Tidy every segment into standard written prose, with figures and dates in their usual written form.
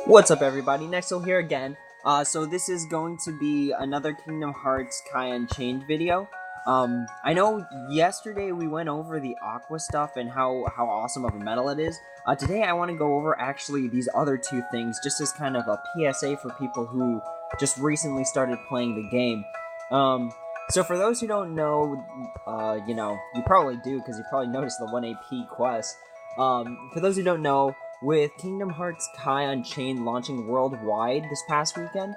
What's up, everybody? Nexel here again. So this is going to be another Kingdom Hearts Unchained video. I know yesterday we went over the Aqua stuff and how awesome of a medal it is. Today I want to go over actually these other two things, just as kind of a PSA for people who just recently started playing the game. So for those who don't know, you probably do because you probably noticed the 1 AP quest. For those who don't know, with Kingdom Hearts Unchained launching worldwide this past weekend,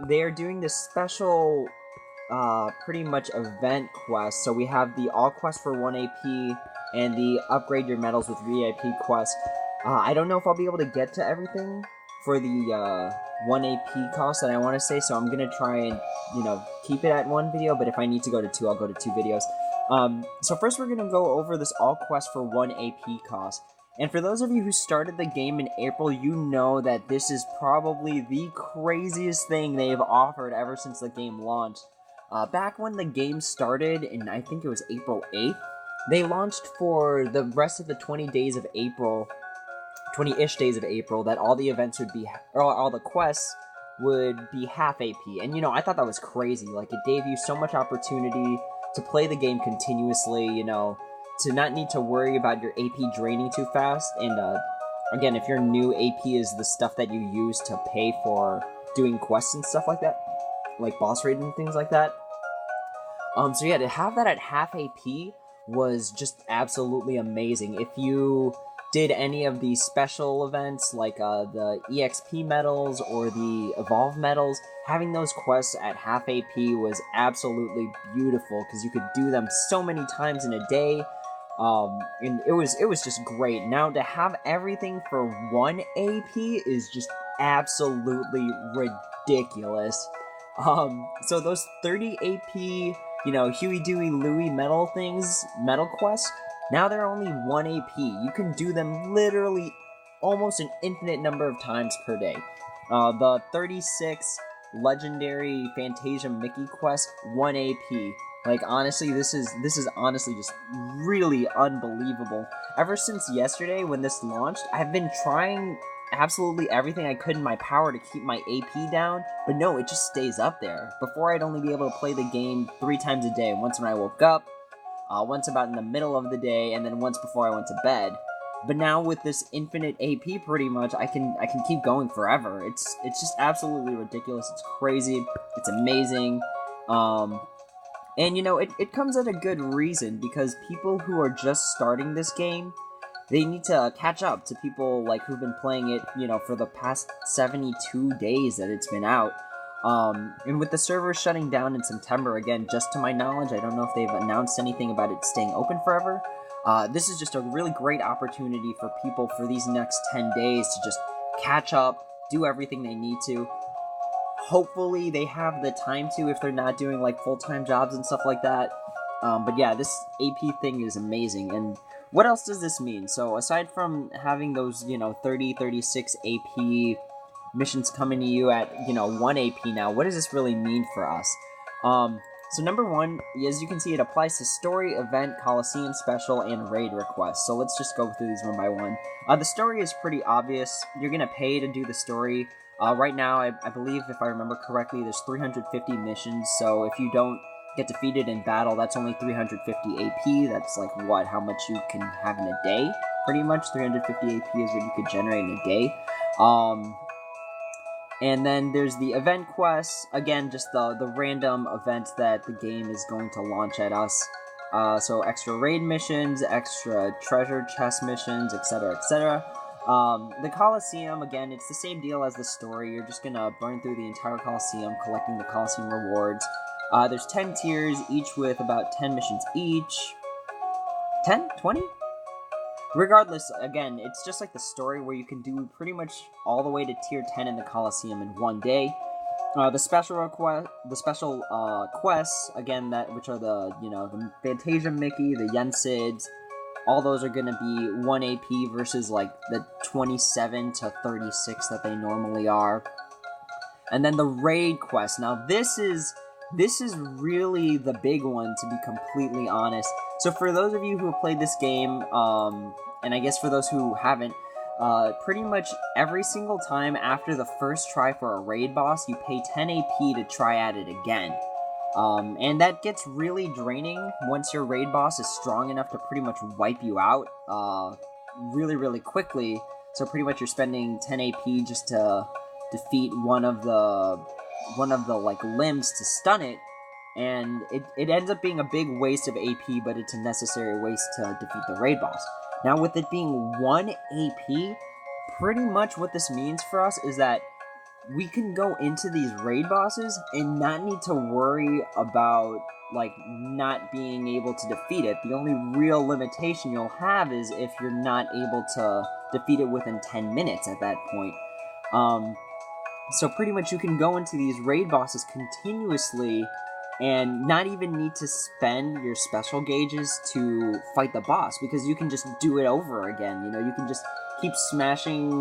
they are doing this special, pretty much event quest. So we have the All Quest for 1 AP and the Upgrade Your Medals with VIP quest. I don't know if I'll be able to get to everything for the 1 AP cost that I want to say, so I'm gonna try and, keep it at one video, but if I need to go to two, I'll go to two videos. So first we're gonna go over this All Quest for 1 AP cost. And for those of you who started the game in April, you know that this is probably the craziest thing they've offered ever since the game launched. Back when the game started, and I think it was April 8th, they launched for the rest of the 20 days of April, 20-ish days of April, that all the events would be, or all the quests would be half AP. And, I thought that was crazy. Like, it gave you so much opportunity to play the game continuously, to not need to worry about your AP draining too fast. And again, if you're new, AP is the stuff that you use to pay for doing quests and stuff like that, like boss raid and things like that. So yeah, to have that at half AP was just absolutely amazing. If you did any of these special events like the EXP medals or the Evolve medals, having those quests at half AP was absolutely beautiful because you could do them so many times in a day. And it was just great. Now to have everything for 1 AP is just absolutely ridiculous. So those 30 AP, Huey, Dewey, Louie medal quests, now they're only 1 AP. You can do them literally almost an infinite number of times per day. The 36 legendary Fantasia Mickey quest, 1 AP. Like, honestly, this is honestly just really unbelievable. Ever since yesterday when this launched, I've been trying absolutely everything I could in my power to keep my AP down, but no, it just stays up there. Before, I'd only be able to play the game 3 times a day. Once when I woke up, once about in the middle of the day, and then once before I went to bed. But now with this infinite AP, pretty much, I can keep going forever. It's just absolutely ridiculous. It's crazy. It's amazing. And, it comes at a good reason, because people who are just starting this game, they need to catch up to people, like, who've been playing it, for the past 72 days that it's been out. And with the servers shutting down in September, again, just to my knowledge, I don't know if they've announced anything about it staying open forever. This is just a really great opportunity for people for these next 10 days to just catch up, do everything they need to. Hopefully they have the time to if they're not doing like full-time jobs and stuff like that. But yeah, this AP thing is amazing. And what else does this mean? So aside from having those, 30, 36 AP missions coming to you at, 1 AP now, what does this really mean for us? So number one, as you can see, it applies to story, event, coliseum, special, and raid requests. So let's just go through these one by one. The story is pretty obvious. You're going to pay to do the story. Right now, I believe, if I remember correctly, there's 350 missions, so if you don't get defeated in battle, that's only 350 AP. That's like, how much you can have in a day? Pretty much, 350 AP is what you could generate in a day. And then there's the event quests, again, just the random events that the game is going to launch at us. So extra raid missions, extra treasure chest missions, etc., etc. The Coliseum, again, it's the same deal as the story. You're just gonna burn through the entire Coliseum, collecting the Coliseum rewards. There's 10 tiers, each with about 10 missions each. 10? 20? Regardless, again, it's just like the story where you can do pretty much all the way to tier 10 in the Coliseum in one day. The special quests, again, which are the Fantasia Mickey, the Yensids, all those are going to be 1 AP versus, like, the 27 to 36 that they normally are. And then the raid quest. Now, this is really the big one, to be completely honest. So for those of you who have played this game, and I guess for those who haven't, pretty much every single time after the first try for a raid boss, you pay 10 AP to try at it again. And that gets really draining once your raid boss is strong enough to pretty much wipe you out, really, really quickly. So pretty much you're spending 10 AP just to defeat one of the like limbs to stun it, and it ends up being a big waste of AP, but it's a necessary waste to defeat the raid boss. Now, with it being 1 AP, pretty much what this means for us is that we can go into these raid bosses and not need to worry about, like, not being able to defeat it. The only real limitation you'll have is if you're not able to defeat it within 10 minutes at that point. So pretty much you can go into these raid bosses continuously and not even need to spend your special gauges to fight the boss, because you can just do it over again. You know, you can just keep smashing,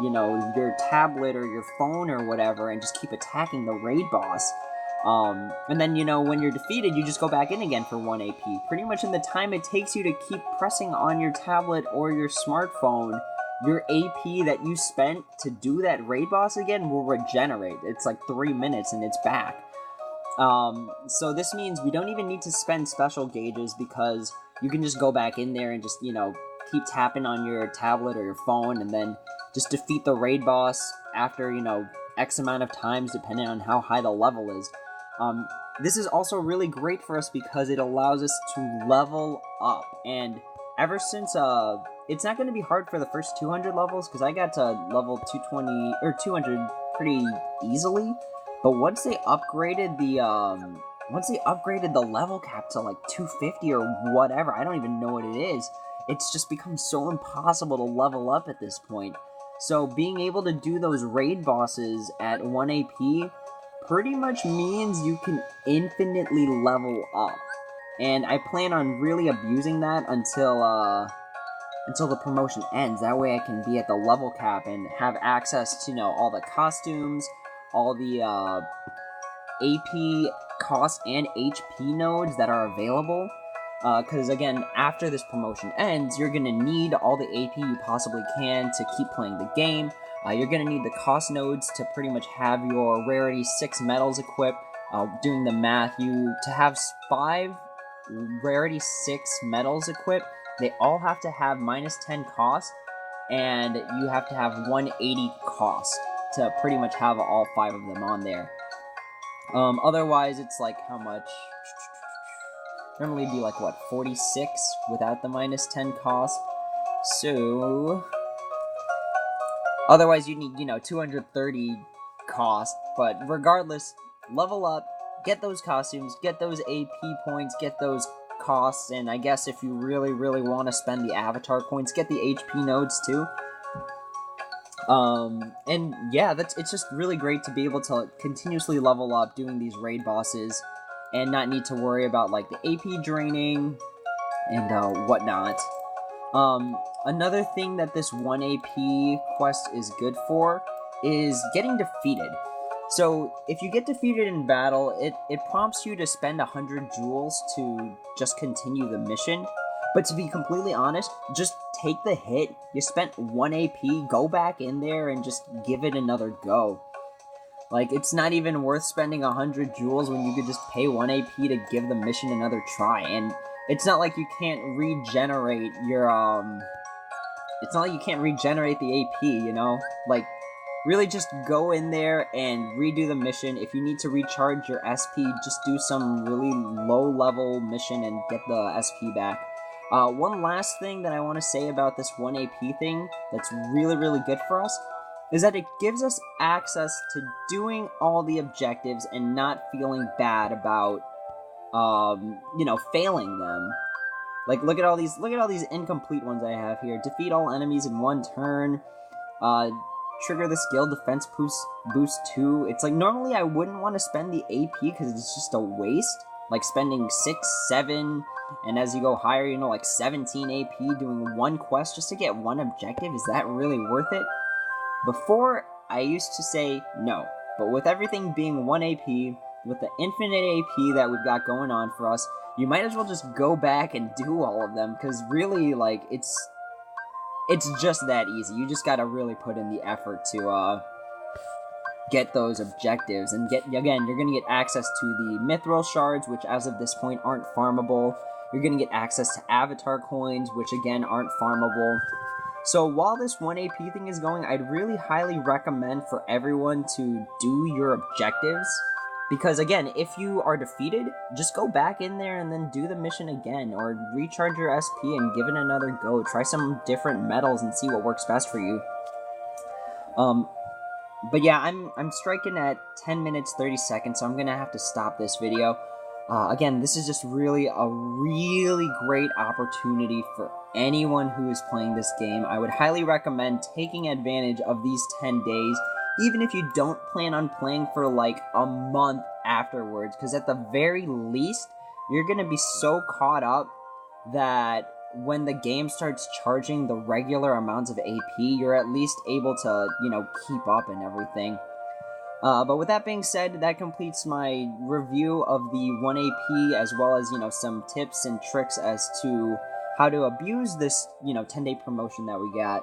you know, your tablet or your phone or whatever and just keep attacking the raid boss. And then, you know, when you're defeated, you just go back in again for 1 AP. Pretty much in the time it takes you to keep pressing on your tablet or your smartphone, your AP that you spent to do that raid boss again will regenerate. It's like 3 minutes and it's back. So this means we don't even need to spend special gauges, because you can just go back in there and just, you know, keep tapping on your tablet or your phone and then just defeat the raid boss after, you know, X amount of times, depending on how high the level is. This is also really great for us because it allows us to level up, and ever since, it's not going to be hard for the first 200 levels, because I got to level 220, or 200 pretty easily, but once they upgraded the level cap to like 250 or whatever, I don't even know what it is, it's just become so impossible to level up at this point. So being able to do those raid bosses at 1 AP pretty much means you can infinitely level up. And I plan on really abusing that until the promotion ends. That way I can be at the level cap and have access to, you know, all the costumes, all the AP cost and HP nodes that are available. Because again, after this promotion ends, you're going to need all the AP you possibly can to keep playing the game. You're going to need the cost nodes to pretty much have your rarity 6 medals equipped. Doing the math, to have 5 rarity 6 medals equipped, they all have to have -10 cost, and you have to have 180 cost to pretty much have all 5 of them on there. Otherwise, it's like, how much? Normally it'd be like, what, 46 without the -10 cost? So otherwise you need, you know, 230 cost, but regardless, level up, get those costumes, get those AP points, get those costs, and I guess if you really, really want to spend the avatar coins, get the HP nodes too. And yeah, it's just really great to be able to continuously level up doing these raid bosses and not need to worry about, like, the AP draining and whatnot. Another thing that this 1 AP quest is good for is getting defeated. So, if you get defeated in battle, it prompts you to spend 100 jewels to just continue the mission. But to be completely honest, just take the hit. You spent 1 AP, go back in there and just give it another go. Like, it's not even worth spending 100 jewels when you could just pay 1 AP to give the mission another try. And it's not like you can't regenerate your, it's not like you can't regenerate the AP, you know? Like, really just go in there and redo the mission. If you need to recharge your SP, just do some really low-level mission and get the SP back. One last thing that I want to say about this 1 AP thing that's really, really good for us is that it gives us access to doing all the objectives and not feeling bad about, you know, failing them. Like, look at all these incomplete ones I have here. Defeat all enemies in 1 turn. Trigger the skill defense boost 2. It's like, normally I wouldn't want to spend the AP because it's just a waste. Like spending 6, 7, and as you go higher, you know, like 17 AP doing 1 quest just to get 1 objective. Is that really worth it? Before, I used to say no, but with everything being 1 AP, with the infinite AP that we've got going on for us, you might as well just go back and do all of them, because really, like, it's it's just that easy. You just gotta really put in the effort to get those objectives, and again, you're gonna get access to the mithril shards, which as of this point aren't farmable. You're gonna get access to avatar coins, which again aren't farmable. So while this 1 AP thing is going, I'd really highly recommend for everyone to do your objectives. Because again, if you are defeated, just go back in there and then do the mission again, or recharge your SP and give it another go. Try some different metals and see what works best for you. But yeah, I'm striking at 10 minutes 30 seconds, so I'm gonna have to stop this video. Again, this is just really a really great opportunity for anyone who is playing this game. I would highly recommend taking advantage of these 10 days, even if you don't plan on playing for like a month afterwards, because at the very least, you're gonna be so caught up that when the game starts charging the regular amounts of AP, you're at least able to, keep up and everything. But with that being said, that completes my review of the 1 AP, as well as, some tips and tricks as to how to abuse this, 10-day promotion that we got.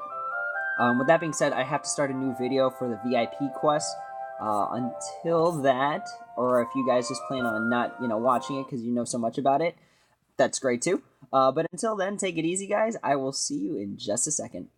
With that being said, I have to start a new video for the VIP quest. Until that, or if you guys just plan on not, watching it because you know so much about it, that's great too. But until then, take it easy, guys. I will see you in just a second.